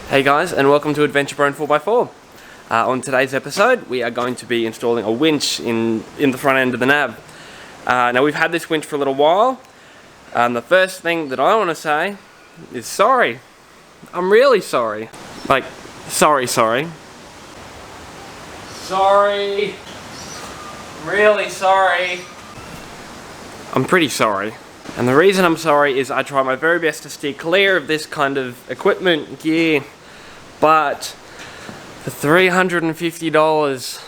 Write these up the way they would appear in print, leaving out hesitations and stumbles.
Hey guys, and welcome to Adventure 4x4. On today's episode, we are going to be installing a winch in the front end of the nav. Now we've had this winch for a little while, and the first thing that I want to say is sorry. I'm really sorry. Like, sorry. Sorry. Really sorry. I'm pretty sorry. And the reason I'm sorry is I try my very best to steer clear of this kind of equipment, gear, but for $350,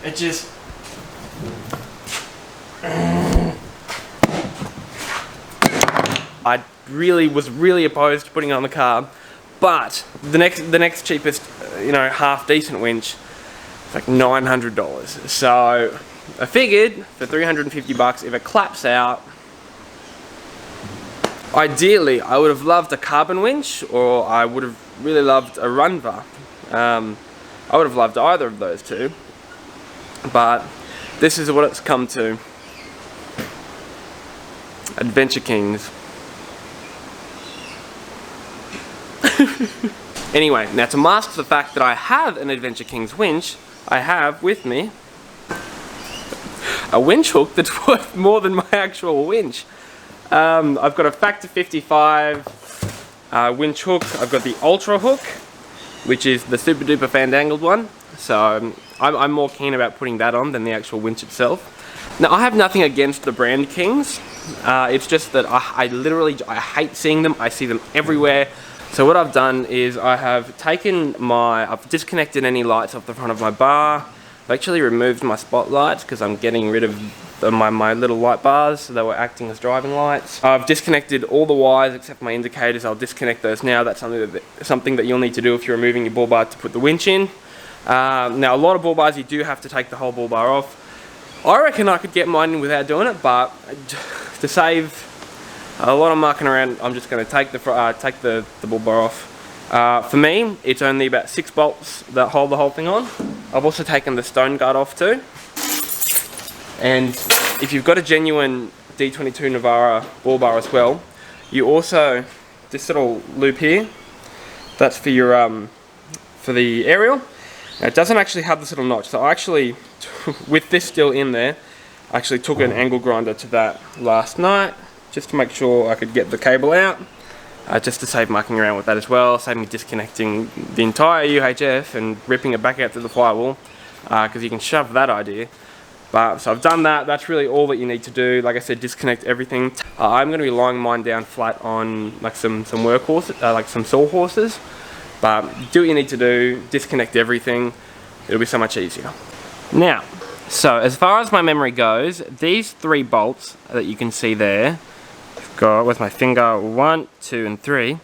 it just... I was really opposed to putting it on the car, but the next cheapest, half decent winch, it's like $900. So I figured for 350 bucks, if it claps out, ideally I would have loved a carbon winch, or I would have really loved a run bar. I would have loved either of those two, but this is what it's come to. Adventure Kings. Anyway, now to mask the fact that I have an Adventure Kings winch, I have with me a winch hook that's worth more than my actual winch. I've got a factor 55 winch hook. I've got the Ultrahook, which is the super duper fandangled one. So I'm more keen about putting that on than the actual winch itself. Now I have nothing against the brand Kings. It's just that I hate seeing them. I see them everywhere. So what I've done is I've disconnected any lights off the front of my bar. I've actually removed my spotlights because I'm getting rid of my little light bars, so they were acting as driving lights. I've disconnected all the wires except my indicators. I'll disconnect those now. That's something that you'll need to do if you're removing your bull bar to put the winch in. Now a lot of bull bars you do have to take the whole bull bar off. I reckon I could get mine in without doing it, but to save a lot of mucking around, I'm just going to take the bull bar off. For me, it's only about 6 bolts that hold the whole thing on. I've also taken the stone guard off too. And if you've got a genuine D22 Navara bull bar as well, you also, this little loop here, that's for your for the aerial. Now it doesn't actually have this little notch, so I actually, with this still in there, I actually took an angle grinder to that last night, just to make sure I could get the cable out, just to save mucking around with that as well, save me disconnecting the entire UHF and ripping it back out to the firewall, because you can shove that idea. So I've done that. That's really all that you need to do. Like I said, disconnect everything. I'm going to be lying mine down flat on like some workhorses, like some sawhorses. But do what you need to do, disconnect everything. It'll be so much easier. Now, so as far as my memory goes, these 3 bolts that you can see there, got with my finger 1, 2 and 3,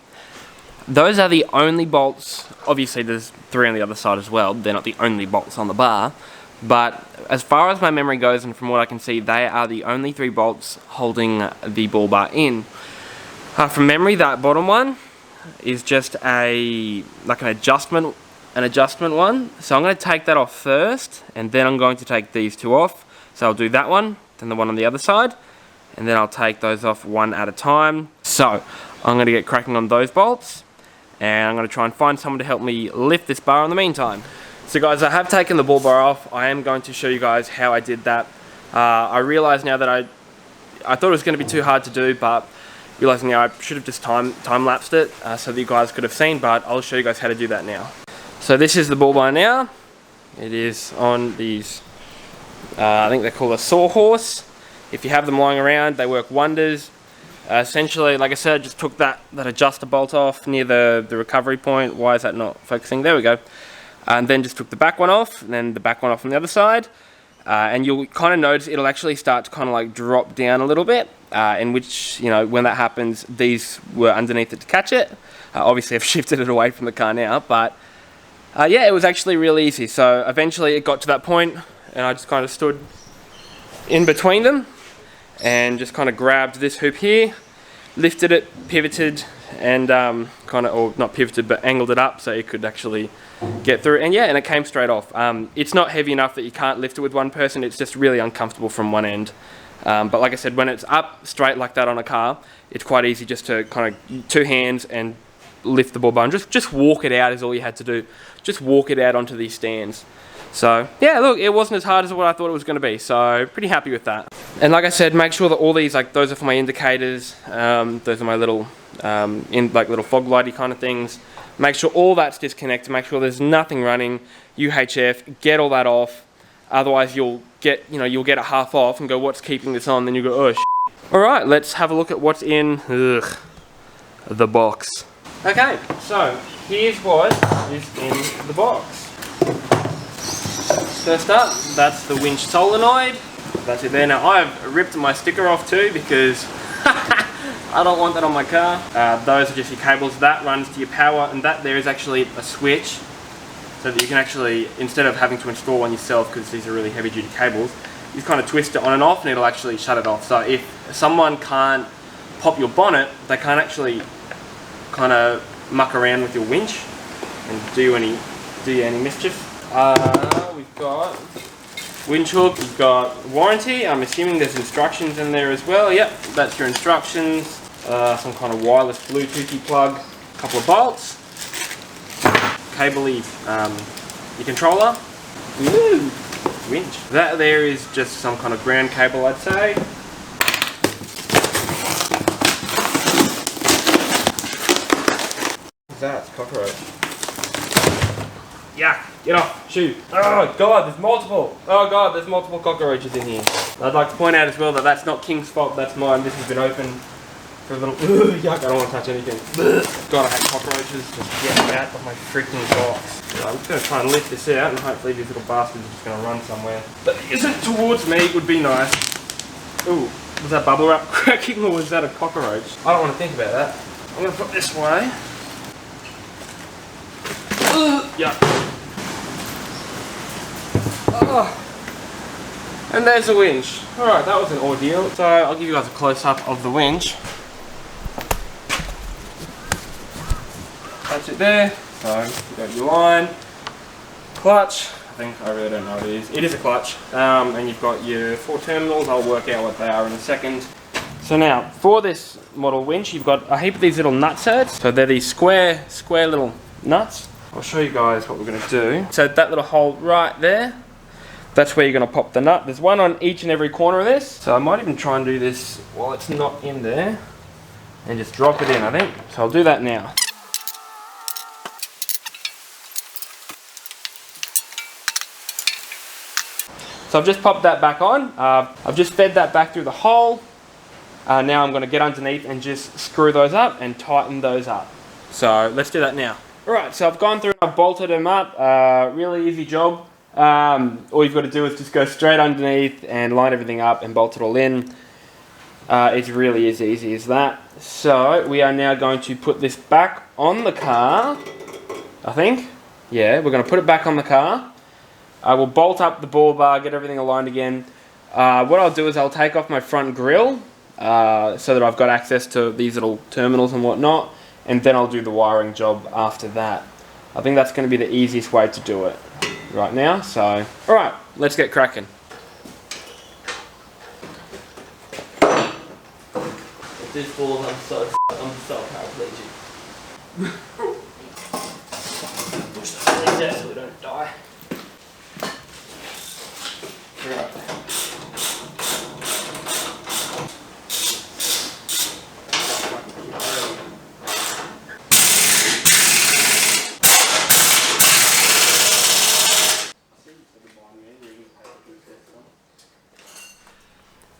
those are the only bolts. Obviously there's 3 on the other side as well. They're not the only bolts on the bar, but as far as my memory goes and from what I can see, they are the only 3 bolts holding the bull bar in. From memory, that bottom one is just an adjustment one. So I'm going to take that off first, and then I'm going to take these 2 off. So I'll do that one, then the one on the other side, and then I'll take those off one at a time. So I'm going to get cracking on those bolts, and I'm going to try and find someone to help me lift this bar in the meantime. So guys, I have taken the bull bar off. I am going to show you guys how I did that. I realise now that I thought it was going to be too hard to do, but realising now I should have just time-lapsed it so that you guys could have seen, but I'll show you guys how to do that now. So this is the bull bar now. It is on these, I think they're called a sawhorse. If you have them lying around, they work wonders. Essentially, like I said, I just took that adjuster bolt off near the recovery point. Why is that not focusing? There we go. And then just took the back one off, and then the back one off on the other side. And you'll kind of notice it'll actually start to kind of like drop down a little bit, in which, when that happens, these were underneath it to catch it. Obviously I've shifted it away from the car now, but yeah, it was actually really easy. So eventually it got to that point, and I just kind of stood in between them and just kind of grabbed this hoop here, lifted it, pivoted, and kind of, or not pivoted, but angled it up so it could actually get through. And yeah, and it came straight off. It's not heavy enough that you can't lift it with one person. It's just really uncomfortable from one end. But like I said, when it's up straight like that on a car, it's quite easy just to kind of 2 hands and lift the bull bar, and just walk it out is all you had to do. Just walk it out onto these stands. So yeah, look, it wasn't as hard as what I thought it was going to be, so pretty happy with that. And like I said, make sure that all these, like those are for my indicators, those are my little little fog lighty kind of things. Make sure all that's disconnected, make sure there's nothing running. UHF, get all that off, otherwise you'll get it half off and go, what's keeping this on? Then you go, oh shit. Alright, let's have a look at what's in the box. Okay, so here's what is in the box. First up, that's the winch solenoid. That's it there. Now I've ripped my sticker off too because I don't want that on my car. Those are just your cables. That runs to your power, and that there is actually a switch so that you can actually, instead of having to install one yourself because these are really heavy duty cables, you kind of twist it on and off and it'll actually shut it off. So if someone can't pop your bonnet, they can't actually kind of muck around with your winch and do you any mischief. We've got Winch Hook, we've got warranty. I'm assuming there's instructions in there as well. Yep, that's your instructions. Some kind of wireless Bluetoothy plug, a couple of bolts, cable-y your controller. Woo! Winch. That there is just some kind of ground cable, I'd say. What's that? It's cockroach. Yuck, get off, shoot. Oh god, there's multiple. Oh god, there's multiple cockroaches in here. I'd like to point out as well that that's not King's fault, that's mine. This has been open for a little, yuck, I don't want to touch anything. God, I hate cockroaches. Just get out of my freaking box. I'm just going to try and lift this out and hopefully these little bastards are just going to run somewhere. But isn't towards me would be nice. Ooh, was that bubble wrap cracking or was that a cockroach? I don't want to think about that. I'm going to put this away. Yuck. Oh. And there's the winch. Alright, that was an ordeal. So I'll give you guys a close-up of the winch. That's it there. So you got your line, clutch. I really don't know what it is. It is a clutch. And you've got your 4 terminals. I'll work out what they are in a second. So now, for this model winch, you've got a heap of these little nutserts. So they're these square little nuts. I'll show you guys what we're going to do. So that little hole right there, that's where you're going to pop the nut. There's one on each and every corner of this. So I might even try and do this while it's not in there and just drop it in, I think. So I'll do that now. So I've just popped that back on. I've just fed that back through the hole. Now I'm going to get underneath and just screw those up and tighten those up. So let's do that now. Alright, so I've gone through and I've bolted them up. Really easy job. All you've got to do is just go straight underneath and line everything up and bolt it all in. It's really as easy as that. So we are now going to put this back on the car, I think. Yeah, we're going to put it back on the car. I will bolt up the ball bar, get everything aligned again. What I'll do is I'll take off my front grille so that I've got access to these little terminals and whatnot. And then I'll do the wiring job after that. I think that's going to be the easiest way to do it right now. So, alright, let's get cracking. If this falls, I'm so paraplegic. Push the thing down so we don't die. Right.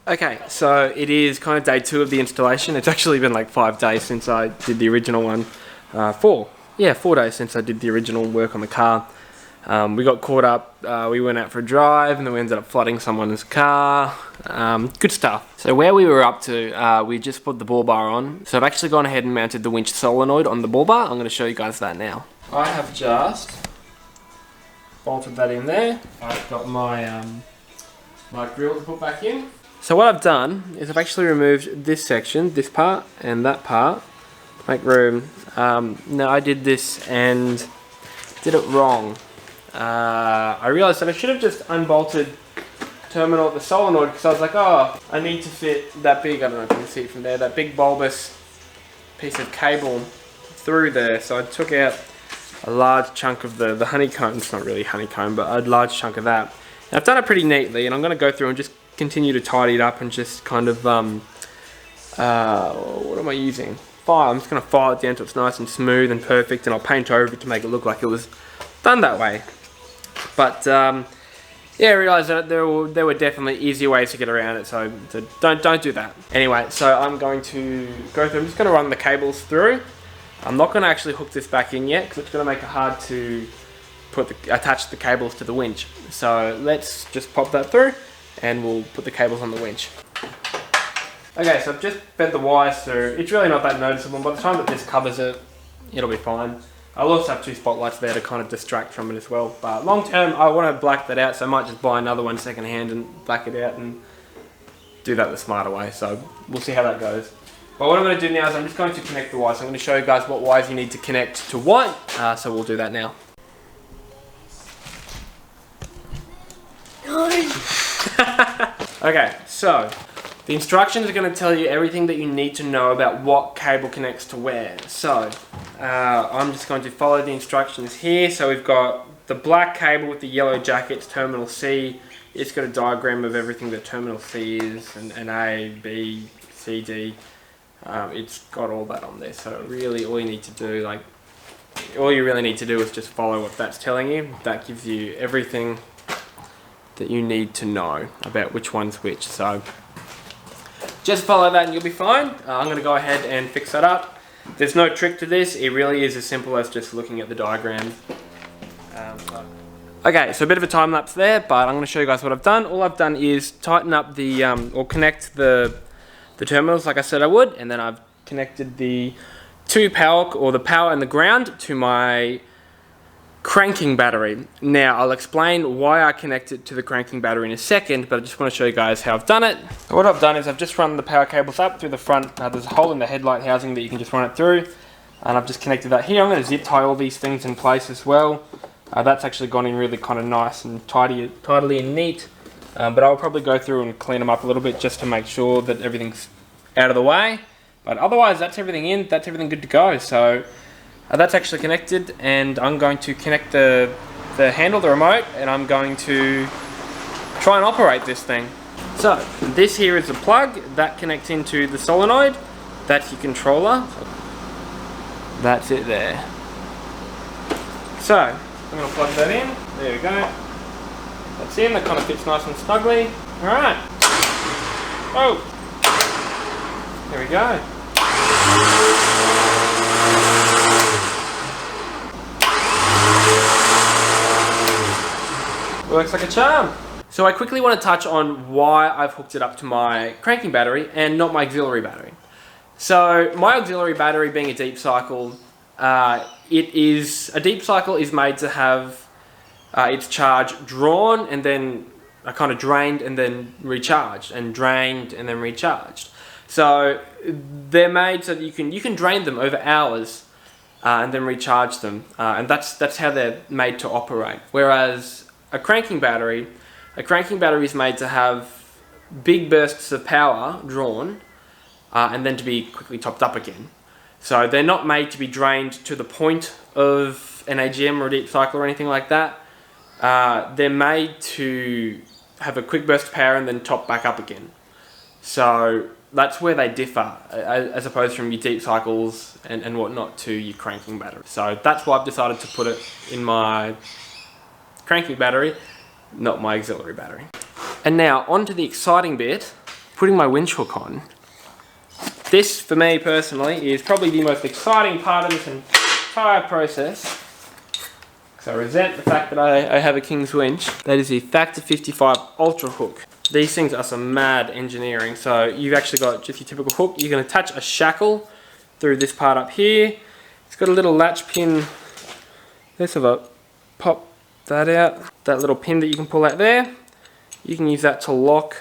Okay, so it is kind of day 2 of the installation. It's actually been like 5 days since I did the original one. 4 days since I did the original work on the car. We got caught up, we went out for a drive and then we ended up flooding someone's car. Good stuff. So where we were up to, we just put the ball bar on. So I've actually gone ahead and mounted the winch solenoid on the ball bar. I'm going to show you guys that now. I have just bolted that in there. I've got my, my grill to put back in. So what I've done is I've actually removed this section, this part and that part, Make room. Now I did this and did it wrong. I realized that I should have just unbolted terminal at the solenoid, because I was like, oh, I need to fit that big, I don't know if you can see it from there, that big bulbous piece of cable through there. So I took out a large chunk of the honeycomb. It's not really honeycomb, but a large chunk of that. And I've done it pretty neatly, and I'm going to go through and just continue to tidy it up and just kind of, what am I using? File. I'm just going to file it down so it's nice and smooth and perfect, and I'll paint over it to make it look like it was done that way. But yeah, I realised that there were definitely easier ways to get around it, so don't do that. Anyway, so I'm going to go through, I'm just going to run the cables through. I'm not going to actually hook this back in yet, because it's going to make it hard to attach the cables to the winch. So let's just pop that through, and we'll put the cables on the winch. Okay, so I've just bent the wires through. It's really not that noticeable. By the time that this covers it, it'll be fine. I'll also have 2 spotlights there to kind of distract from it as well. But long term, I want to black that out, so I might just buy another one second hand and black it out and do that the smarter way. So we'll see how that goes. But what I'm going to do now is I'm just going to connect the wires. So I'm going to show you guys what wires you need to connect to what. So we'll do that now. Okay, so the instructions are going to tell you everything that you need to know about what cable connects to where. So I'm just going to follow the instructions here. So we've got the black cable with the yellow jacket to terminal C. It's got a diagram of everything that terminal C is, and A, B, C, D. It's got all that on there. So really all you need to do, all you really need to do is just follow what that's telling you. That gives you everything that you need to know about which one's which. So just follow that and you'll be fine. I'm going to go ahead and fix that up. There's no trick to this. It really is as simple as just looking at the diagram. Okay, so a bit of a time lapse there, but I'm going to show you guys what I've done. All I've done is tighten up the, or connect the terminals like I said I would, and then I've connected the the power and the ground to my cranking battery. Now I'll explain why I connect it to the cranking battery in a second, but I just want to show you guys how I've done it. What I've done is I've just run the power cables up through the front. There's a hole in the headlight housing that you can just run it through, and I've just connected that here. I'm going to zip tie all these things in place as well. That's actually gone in really kind of nice and tidily and neat, but I'll probably go through and clean them up a little bit just to make sure that everything's out of the way. But otherwise that's everything in, that's everything good to go. So that's actually connected, and I'm going to connect the handle, the remote, and I'm going to try and operate this thing. So this here is a plug that connects into the solenoid. That's your controller. That's it there. So I'm going to plug that in. There we go. That's in. That kind of fits nice and snugly. All right. Oh. There we go. Works like a charm. So I quickly want to touch on why I've hooked it up to my cranking battery and not my auxiliary battery. So my auxiliary battery, being a deep cycle, a deep cycle is made to have its charge drawn and then kind of drained and then recharged, and drained and then recharged. So they're made so that you can drain them over hours and then recharge them, and that's how they're made to operate. Whereas a cranking battery is made to have big bursts of power drawn and then to be quickly topped up again. So they're not made to be drained to the point of an AGM or a deep cycle or anything like that. They're made to have a quick burst of power and then top back up again. So that's where they differ, as opposed from your deep cycles and whatnot to your cranking battery. So that's why I've decided to put it in my cranking battery, not my auxiliary battery. And now on to the exciting bit, putting my winch hook on. This, for me personally, is probably the most exciting part of this entire process. So I resent the fact that I have a King's winch. That is the Factor 55 Ultrahook. These things are some mad engineering. So you've actually got just your typical hook. You can attach a shackle through this part up here. It's got a little latch pin. Let's have a pop that out. That little pin that you can pull out there. You can use that to lock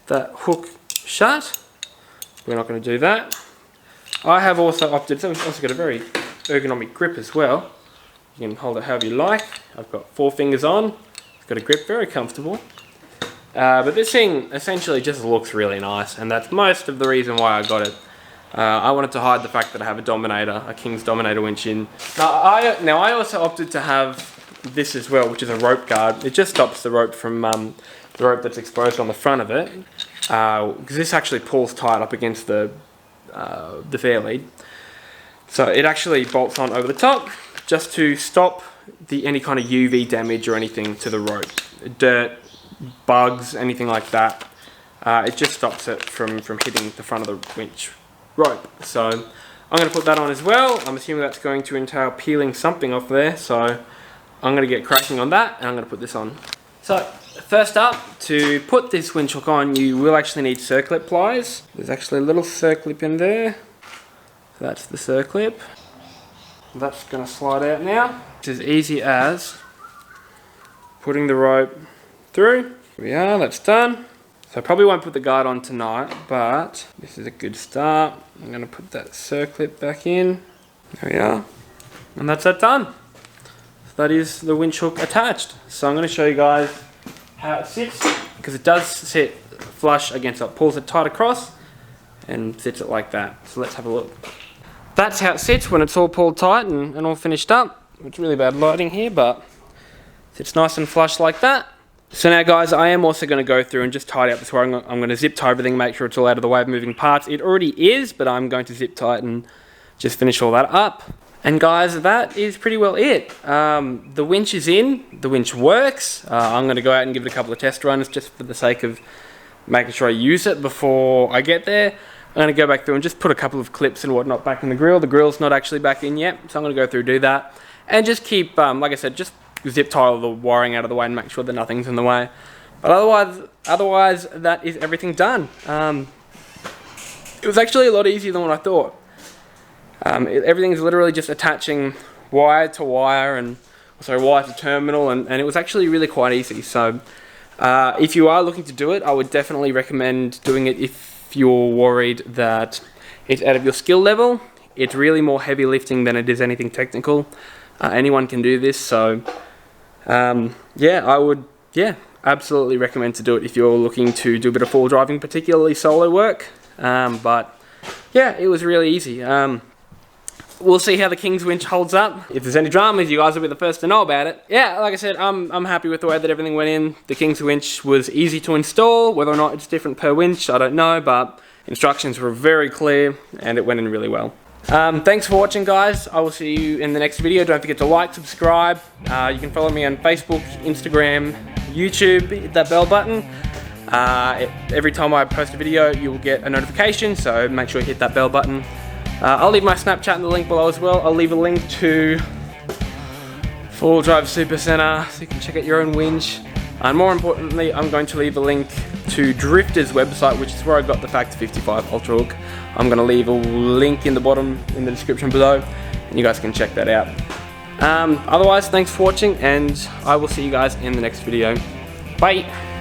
that hook shut. We're not going to do that. I have also opted, so it's also got a very ergonomic grip as well. You can hold it however you like. I've got 4 fingers on. It's got a grip, very comfortable. But this thing essentially just looks really nice, and that's most of the reason why I got it. I wanted to hide the fact that I have a Kings Domin8r winch in. Now I also opted to have this as well, which is a rope guard. It just stops the rope from the rope that's exposed on the front of it, because this actually pulls tight up against the fair lead. So it actually bolts on over the top, just to stop any kind of UV damage or anything to the rope, dirt, bugs, anything like that. It just stops it from hitting the front of the winch rope. So I'm going to put that on as well. I'm assuming that's going to entail peeling something off there, so I'm going to get cracking on that, and I'm going to put this on. So first up, to put this winch hook on, you will actually need circlip pliers. There's actually a little circlip in there. So that's the circlip. That's going to slide out now. It's as easy as putting the rope through. Here we are, that's done. So I probably won't put the guard on tonight, but this is a good start. I'm going to put that circlip back in. There we are. And that's that done. So that is the winch hook attached. So I'm going to show you guys how it sits, because it does sit flush against it. Pulls it tight across and sits it like that. So let's have a look. That's how it sits when it's all pulled tight and all finished up. It's really bad lighting here, but it sits nice and flush like that. So now guys, I am also going to go through and just tidy up this wire. I'm going to zip tie everything, make sure it's all out of the way of moving parts. It already is, but I'm going to zip tie it and just finish all that up. And guys, that is pretty well it. The winch is in, the winch works. I'm going to go out and give it a couple of test runs just for the sake of making sure I use it before I get there. I'm going to go back through and just put a couple of clips and whatnot back in the grill. The grill's not actually back in yet, so I'm going to go through and do that. And just keep, like I said, just zip tie all the wiring out of the way and make sure that nothing's in the way. But otherwise that is everything done. It was actually a lot easier than what I thought. Everything's literally just attaching wire to wire and wire to terminal, and it was actually really quite easy. So if you are looking to do it, I would definitely recommend doing it if you're worried that it's out of your skill level. It's really more heavy lifting than it is anything technical. Anyone can do this, so yeah, I would absolutely recommend to do it if you're looking to do a bit of full driving, particularly solo work. But yeah, it was really easy. We'll see how the Kings winch holds up. If there's any dramas, you guys will be the first to know about it. Yeah, like I said, I'm happy with the way that everything went in. The Kings winch was easy to install. Whether or not it's different per winch, I don't know, but instructions were very clear and it went in really well. Thanks for watching, guys. I will see you in the next video. Don't forget to like, subscribe. You can follow me on Facebook, Instagram, YouTube. Hit that bell button. Every time I post a video, you will get a notification, so make sure you hit that bell button. I'll leave my Snapchat in the link below as well. I'll leave a link to Full Drive Super Center so you can check out your own winch. And more importantly, I'm going to leave a link to DRIFTA's website, which is where I got the Factor 55 Ultrahook. I'm going to leave a link in the bottom in the description below, and you guys can check that out. Otherwise, thanks for watching, and I will see you guys in the next video. Bye!